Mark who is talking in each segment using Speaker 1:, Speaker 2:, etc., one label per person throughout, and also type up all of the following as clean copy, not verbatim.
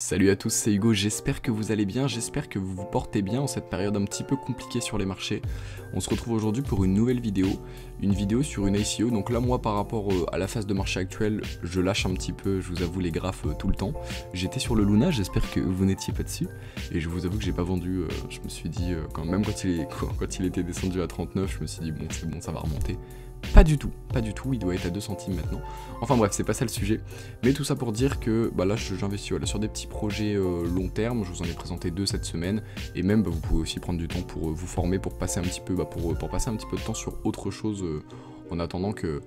Speaker 1: Salut à tous, c'est Hugo, j'espère que vous allez bien, j'espère que vous vous portez bien en cette période un petit peu compliquée sur les marchés. On se retrouve aujourd'hui pour une nouvelle vidéo, une vidéo sur une ICO. Donc là moi par rapport à la phase de marché actuelle, je lâche un petit peu, je vous avoue les graphes tout le temps. J'étais sur le Luna, j'espère que vous n'étiez pas dessus. Et je vous avoue que j'ai pas vendu, je me suis dit, même quand il était descendu à 39, je me suis dit bon c'est bon, ça va remonter. Pas du tout, il doit être à 2 centimes maintenant. Enfin bref, c'est pas ça le sujet. Mais tout ça pour dire que là j'investis sur des petits projets long terme, je vous en ai présenté 2 cette semaine. Et même vous pouvez aussi prendre du temps pour vous former, pour passer un petit peu, pour passer un petit peu de temps sur autre chose en attendant que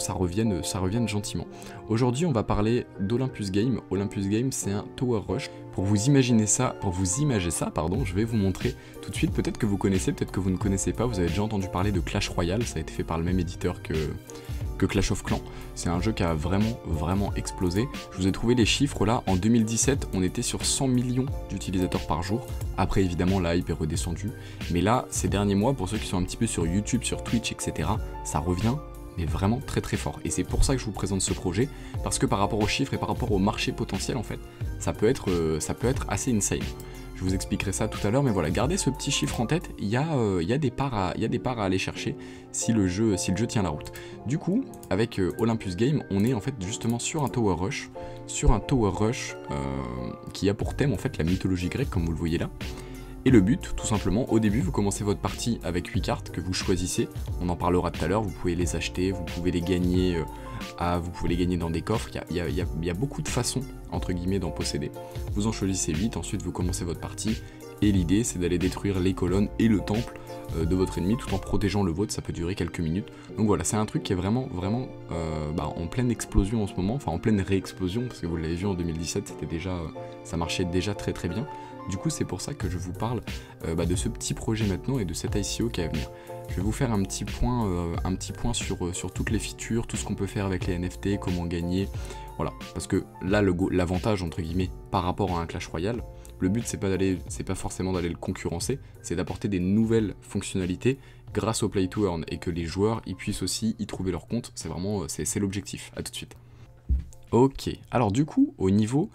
Speaker 1: ça revienne gentiment. Aujourd'hui on va parler d'Olympus Game. Olympus Game c'est un Tower Rush. Pour vous imager ça, je vais vous montrer tout de suite. Peut-être que vous connaissez, peut-être que vous ne connaissez pas. Vous avez déjà entendu parler de Clash Royale, ça a été fait par le même éditeur que Clash of Clans. C'est un jeu qui a vraiment explosé. Je vous ai trouvé les chiffres là. En 2017, on était sur 100 millions d'utilisateurs par jour. Après, évidemment, la hype est redescendue. Mais là, ces derniers mois, pour ceux qui sont un petit peu sur YouTube, sur Twitch, etc., ça revient mais vraiment très fort. Et c'est pour ça que je vous présente ce projet, parce que par rapport aux chiffres et par rapport au marché potentiel, en fait, ça peut être assez insane. Je vous expliquerai ça tout à l'heure, mais voilà, gardez ce petit chiffre en tête, il y a des parts à aller chercher si le jeu tient la route. Du coup, avec Olympus Game, on est en fait justement sur un Tower Rush, qui a pour thème en fait la mythologie grecque, comme vous le voyez là. Et le but, tout simplement, au début, vous commencez votre partie avec 8 cartes que vous choisissez. On en parlera tout à l'heure, vous pouvez les acheter, vous pouvez les gagner, dans des coffres. Il y a beaucoup de façons, entre guillemets, d'en posséder. Vous en choisissez 8, ensuite vous commencez votre partie. Et l'idée, c'est d'aller détruire les colonnes et le temple de votre ennemi, tout en protégeant le vôtre. Ça peut durer quelques minutes. Donc voilà, c'est un truc qui est vraiment en pleine explosion en ce moment. Enfin, en pleine réexplosion, parce que vous l'avez vu en 2017, ça marchait déjà très bien. Du coup, c'est pour ça que je vous parle de ce petit projet maintenant et de cette ICO qui est à venir. Je vais vous faire un petit point sur toutes les features, tout ce qu'on peut faire avec les NFT, comment gagner. Voilà, parce que là, l'avantage, entre guillemets, par rapport à un Clash Royale, le but, c'est pas forcément d'aller le concurrencer, c'est d'apporter des nouvelles fonctionnalités grâce au Play to Earn et que les joueurs ils puissent aussi y trouver leur compte. C'est vraiment c'est l'objectif. À tout de suite. Ok, alors du coup, au niveau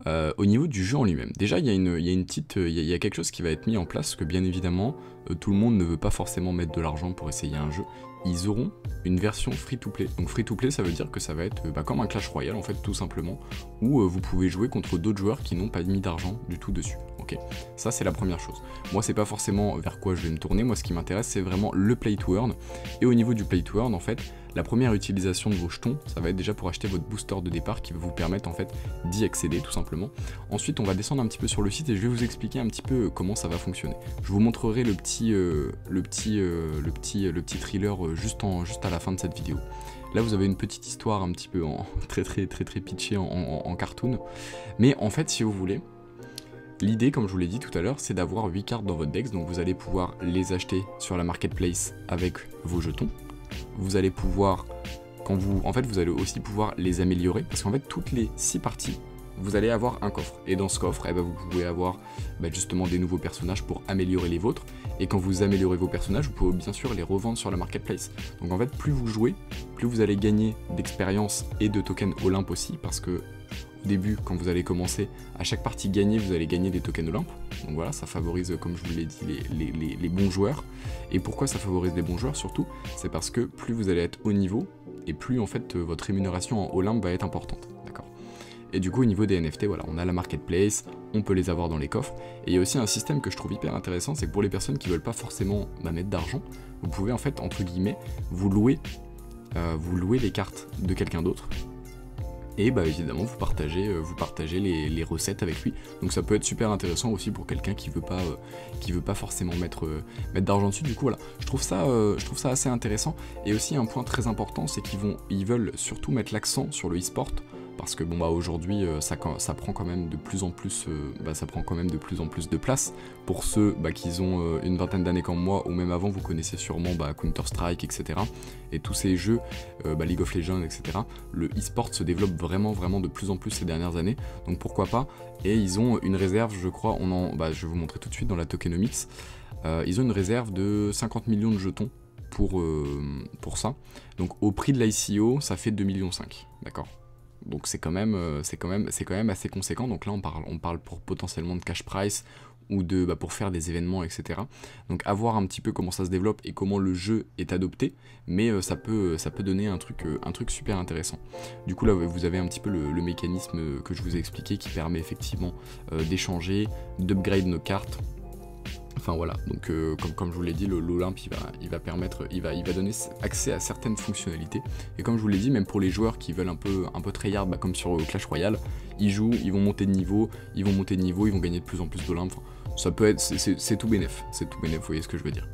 Speaker 1: du jeu en lui-même. Déjà, il y a quelque chose qui va être mis en place, que bien évidemment, tout le monde ne veut pas forcément mettre de l'argent pour essayer un jeu. Ils auront une version free-to-play. Donc free-to-play, ça veut dire que ça va être comme un Clash Royale, en fait, tout simplement, où vous pouvez jouer contre d'autres joueurs qui n'ont pas mis d'argent du tout dessus. Ok, ça c'est la première chose. Moi, c'est pas forcément vers quoi je vais me tourner. Moi, ce qui m'intéresse, c'est vraiment le play to earn. Et au niveau du play to earn, en fait, la première utilisation de vos jetons, ça va être déjà pour acheter votre booster de départ qui va vous permettre en fait d'y accéder tout simplement. Ensuite, on va descendre un petit peu sur le site et je vais vous expliquer un petit peu comment ça va fonctionner. Je vous montrerai le petit thriller juste à la fin de cette vidéo. Là, vous avez une petite histoire un petit peu très pitchée en cartoon. Mais en fait, si vous voulez, l'idée, comme je vous l'ai dit tout à l'heure, c'est d'avoir 8 cartes dans votre deck. Donc vous allez pouvoir les acheter sur la marketplace avec vos jetons. Vous allez pouvoir, vous allez aussi pouvoir les améliorer, parce qu'en fait, toutes les 6 parties, vous allez avoir un coffre. Et dans ce coffre, vous pouvez avoir justement des nouveaux personnages pour améliorer les vôtres. Et quand vous améliorez vos personnages, vous pouvez bien sûr les revendre sur la marketplace. Donc en fait, plus vous jouez, plus vous allez gagner d'expérience et de tokens Olympe aussi, parce que au début, quand vous allez commencer, à chaque partie gagnée, vous allez gagner des tokens Olympe. Donc voilà, ça favorise, comme je vous l'ai dit, les bons joueurs. Et pourquoi ça favorise les bons joueurs surtout? C'est parce que plus vous allez être haut niveau, et plus en fait votre rémunération en Olympe va être importante. D'accord. Et du coup, au niveau des NFT, voilà, on a la marketplace, on peut les avoir dans les coffres. Et il y a aussi un système que je trouve hyper intéressant, c'est que pour les personnes qui veulent pas forcément mettre d'argent, vous pouvez en fait, entre guillemets, vous louer les cartes de quelqu'un d'autre. Et évidemment vous partagez les recettes avec lui. Donc ça peut être super intéressant aussi pour quelqu'un qui veut pas forcément mettre d'argent dessus. Du coup voilà, je trouve ça assez intéressant. Et aussi un point très important, c'est qu'ils veulent surtout mettre l'accent sur le e-sport. Parce que aujourd'hui ça prend quand même de plus en plus de place pour ceux qui ont une vingtaine d'années comme moi, ou même avant. Vous connaissez sûrement Counter-Strike, etc. Et tous ces jeux, League of Legends, etc. Le e-sport se développe vraiment de plus en plus ces dernières années, donc pourquoi pas. Et ils ont une réserve, je crois, je vais vous montrer tout de suite dans la tokenomics. Ils ont une réserve de 50 millions de jetons pour ça. Donc au prix de l'ICO, ça fait 2,5 millions, d'accord. Donc c'est quand même, c'est quand même assez conséquent. Donc là on parle pour potentiellement de cash price ou de pour faire des événements, etc. Donc à voir un petit peu comment ça se développe et comment le jeu est adopté, mais ça peut donner un truc super intéressant. Du coup là vous avez un petit peu le mécanisme que je vous ai expliqué qui permet effectivement d'échanger, d'upgrade nos cartes. Enfin voilà, donc comme je vous l'ai dit, l'Olympe il va donner accès à certaines fonctionnalités. Et comme je vous l'ai dit, même pour les joueurs qui veulent un peu tryhard, comme sur Clash Royale, ils jouent, ils vont monter de niveau, ils vont gagner de plus en plus d'Olympe. Enfin, ça peut être, c'est tout bénef, vous voyez ce que je veux dire.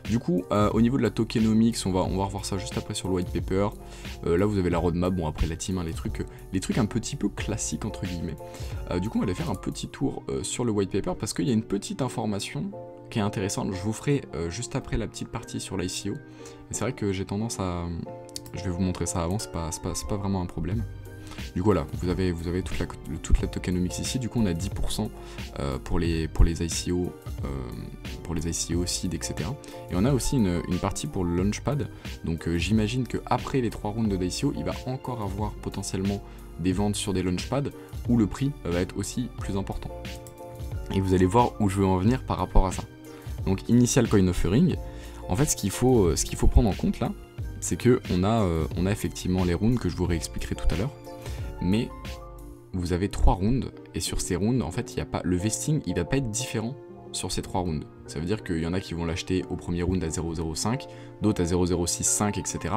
Speaker 1: Du coup, au niveau de la tokenomics, on va revoir ça juste après sur le white paper. Là vous avez la roadmap, bon après la team, hein, les trucs un petit peu classiques entre guillemets. Du coup on va aller faire un petit tour sur le white paper parce qu'il y a une petite information qui est intéressante, je vous ferai juste après la petite partie sur l'ICO. Et c'est vrai que j'ai tendance à... Je vais vous montrer ça avant, c'est pas vraiment un problème. Du coup voilà, vous avez toute la tokenomics ici, du coup on a 10% pour les ICO, seed, etc. Et on a aussi une partie pour le launchpad, donc j'imagine qu'après les 3 rounds d'ICO, il va encore avoir potentiellement des ventes sur des launchpads où le prix va être aussi plus important. Et vous allez voir où je veux en venir par rapport à ça. Donc initial coin offering, en fait ce qu'il faut prendre en compte là, c'est que on a effectivement les rounds que je vous réexpliquerai tout à l'heure, mais vous avez 3 rounds, et sur ces rounds, en fait, le vesting, il va pas être différent sur ces 3 rounds. Ça veut dire qu'il y en a qui vont l'acheter au premier round à 0,05, d'autres à 0,065, etc.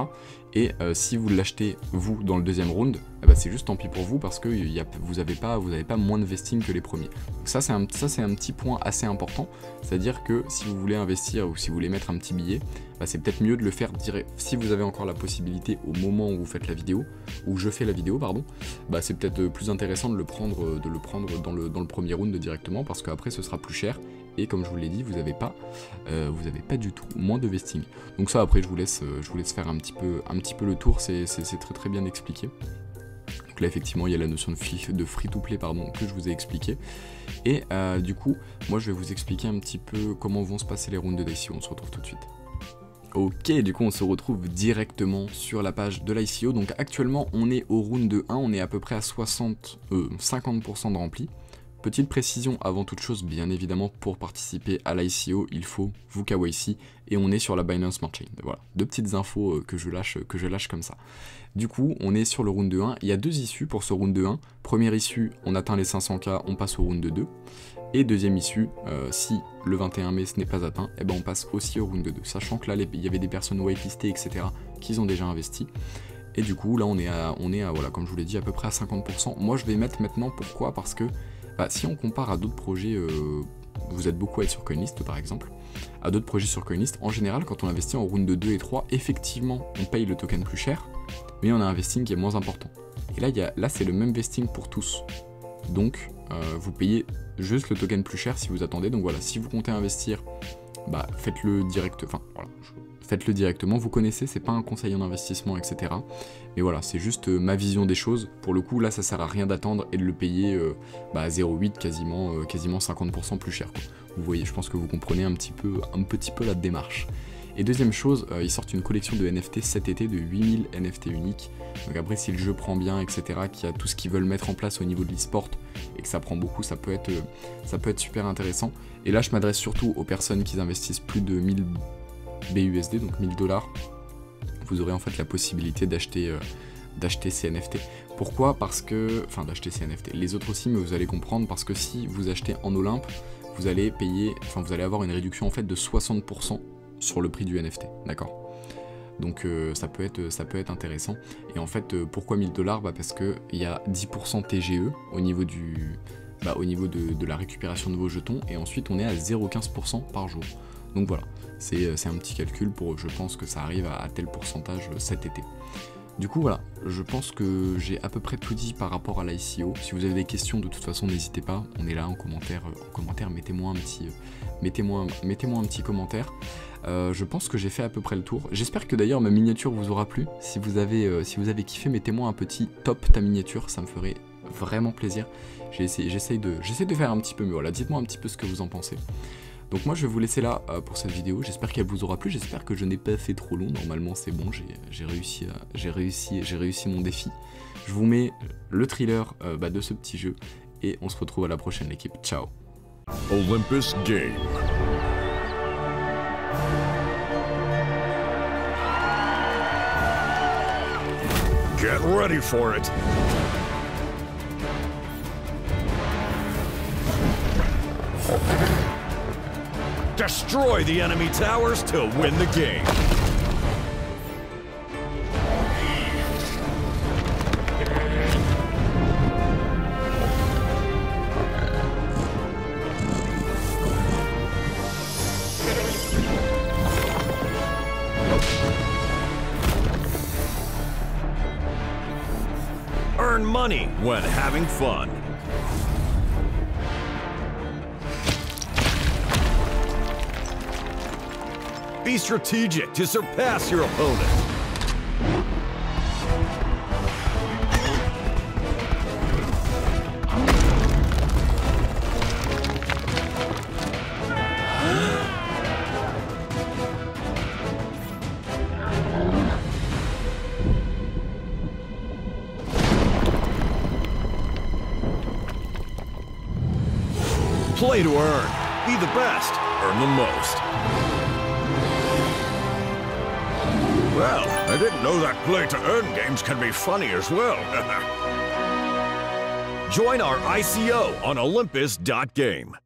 Speaker 1: Et si vous l'achetez, vous, dans le deuxième round, eh ben, c'est juste tant pis pour vous, parce que vous n'avez pas moins de vesting que les premiers. Donc ça, c'est un petit point assez important, c'est-à-dire que si vous voulez investir, ou si vous voulez mettre un petit billet, bah, c'est peut-être mieux de le faire direct. Si vous avez encore la possibilité au moment où vous faites la vidéo, où je fais la vidéo, pardon, bah, c'est peut-être plus intéressant de le prendre dans le premier round directement, parce qu'après ce sera plus cher, et comme je vous l'ai dit, vous n'avez pas du tout moins de vesting. Donc ça après je vous laisse faire un petit peu le tour, c'est très bien expliqué. Donc là effectivement il y a la notion de free to play que je vous ai expliqué. Et du coup moi je vais vous expliquer un petit peu comment vont se passer les rounds de DCO, on se retrouve tout de suite. Ok, du coup on se retrouve directement sur la page de l'ICO. Donc actuellement on est au round de 1, on est à peu près à 50% de rempli. Petite précision avant toute chose, bien évidemment, pour participer à l'ICO, il faut vous KYC et on est sur la Binance Smart Chain. Voilà, 2 petites infos que je lâche comme ça. Du coup, on est sur le round de 1. Il y a 2 issues pour ce round de 1. Première issue, on atteint les 500K, on passe au round de 2. Et deuxième issue, si le 21 mai ce n'est pas atteint, eh ben on passe aussi au round de 2. Sachant que là, il y avait des personnes whitelistées, etc., qui ont déjà investi. Et du coup, là, on est à voilà, comme je vous l'ai dit, à peu près à 50%. Moi, je vais mettre maintenant, pourquoi ? Parce que si on compare à d'autres projets, vous êtes beaucoup à être sur CoinList par exemple, à d'autres projets sur CoinList, en général quand on investit en round de 2 et 3, effectivement on paye le token plus cher, mais on a un vesting qui est moins important. Et là c'est le même vesting pour tous, donc vous payez juste le token plus cher si vous attendez. Donc voilà, si vous comptez investir, faites-le directement, vous connaissez, c'est pas un conseil en investissement, etc. Mais voilà, c'est juste ma vision des choses. Pour le coup, là, ça sert à rien d'attendre et de le payer à 0,8, quasiment 50% plus cher, quoi. Vous voyez, je pense que vous comprenez un petit peu la démarche. Et deuxième chose, ils sortent une collection de NFT cet été de 8000 NFT uniques. Donc après, si le jeu prend bien, etc., qu'il y a tout ce qu'ils veulent mettre en place au niveau de l'e-sport et que ça prend beaucoup, ça peut être super intéressant. Et là, je m'adresse surtout aux personnes qui investissent plus de 1000 BUSD, donc 1000 $. Vous aurez en fait la possibilité d'acheter ces NFT. Pourquoi ? D'acheter ces NFT. Les autres aussi, mais vous allez comprendre, parce que si vous achetez en Olympe, vous allez avoir une réduction en fait de 60% sur le prix du NFT, d'accord ? Donc ça peut être intéressant. Et en fait, pourquoi 1000 $? Parce qu'il y a 10% TGE au niveau de la récupération de vos jetons, et ensuite on est à 0,15% par jour. Donc voilà, c'est un petit calcul pour, je pense que ça arrive à tel pourcentage cet été. Du coup voilà, je pense que j'ai à peu près tout dit par rapport à l'ICO. Si vous avez des questions, de toute façon n'hésitez pas, on est là en commentaire, mettez-moi un petit commentaire. Je pense que j'ai fait à peu près le tour. J'espère que d'ailleurs ma miniature vous aura plu. Si vous avez kiffé, mettez-moi un petit top ta miniature, ça me ferait vraiment plaisir. J'essaie de faire un petit peu, mais voilà, dites-moi un petit peu ce que vous en pensez. Donc moi je vais vous laisser là pour cette vidéo, j'espère qu'elle vous aura plu, j'espère que je n'ai pas fait trop long, normalement c'est bon, j'ai réussi mon défi. Je vous mets le thriller de ce petit jeu et on se retrouve à la prochaine l'équipe, ciao.
Speaker 2: Olympus Game. Get ready for it. Destroy the enemy towers to win the game. Earn money when having fun. Be strategic to surpass your opponent. Play to earn. Be the best. Earn the most. Well, I didn't know that play-to-earn games can be funny as well. Join our ICO on Olympus.game.